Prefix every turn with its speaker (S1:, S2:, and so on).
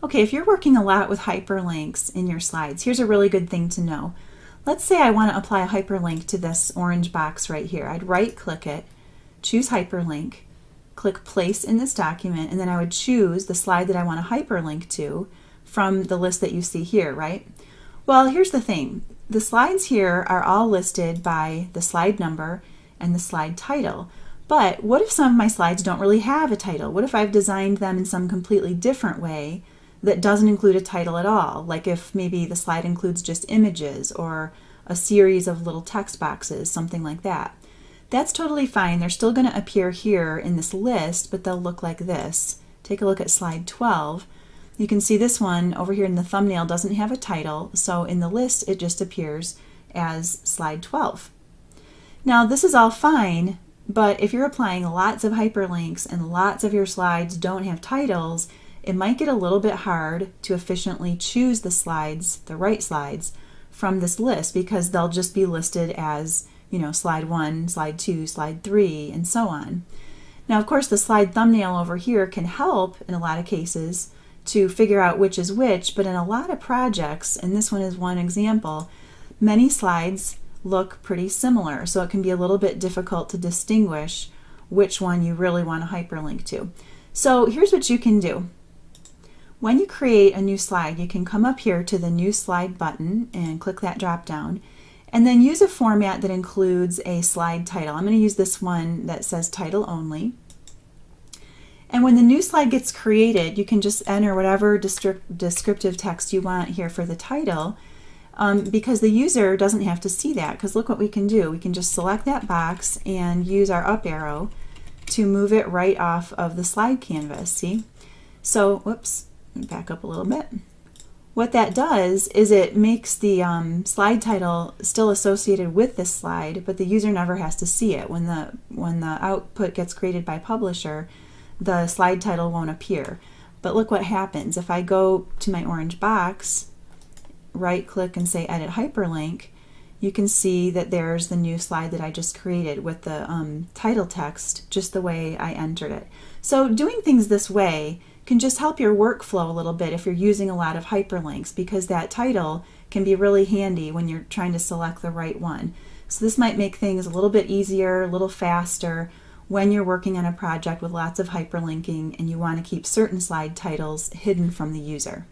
S1: Okay, if you're working a lot with hyperlinks in your slides, here's a really good thing to know. Let's say I want to apply a hyperlink to this orange box right here. I'd right-click it, choose hyperlink, click place in this document, and then I would choose the slide that I want to hyperlink to from the list that you see here, right? Well, here's the thing. The slides here are all listed by the slide number and the slide title. But what if some of my slides don't really have a title? What if I've designed them in some completely different way that doesn't include a title at all? Like if maybe the slide includes just images or a series of little text boxes, something like that. That's totally fine. They're still going to appear here in this list, but they'll look like this. Take a look at slide 12. You can see this one over here in the thumbnail doesn't have a title, so in the list it just appears as slide 12. Now this is all fine, but if you're applying lots of hyperlinks and lots of your slides don't have titles, it might get a little bit hard to efficiently choose the slides, the right slides, from this list because they'll just be listed as, you know, slide 1, slide 2, slide 3, and so on. Now, of course, the slide thumbnail over here can help in a lot of cases to figure out which is which, but in a lot of projects, and this one is one example, many slides look pretty similar, so it can be a little bit difficult to distinguish which one you really want to hyperlink to. So here's what you can do. When you create a new slide, you can come up here to the New Slide button and click that drop down, and then use a format that includes a slide title. I'm going to use this one that says title only. And when the new slide gets created, you can just enter whatever descriptive text you want here for the title, because the user doesn't have to see that, because look what we can do. We can just select that box and use our up arrow to move it right off of the slide canvas, see? So, whoops, back up a little bit. What that does is it makes the slide title still associated with this slide, but the user never has to see it. When the output gets created by publisher, the slide title won't appear. But look what happens. If I go to my orange box, right click and say edit hyperlink, you can see that there's the new slide that I just created with the title text just the way I entered it. So doing things this way can just help your workflow a little bit if you're using a lot of hyperlinks, because that title can be really handy when you're trying to select the right one. So this might make things a little bit easier, a little faster when you're working on a project with lots of hyperlinking and you want to keep certain slide titles hidden from the user.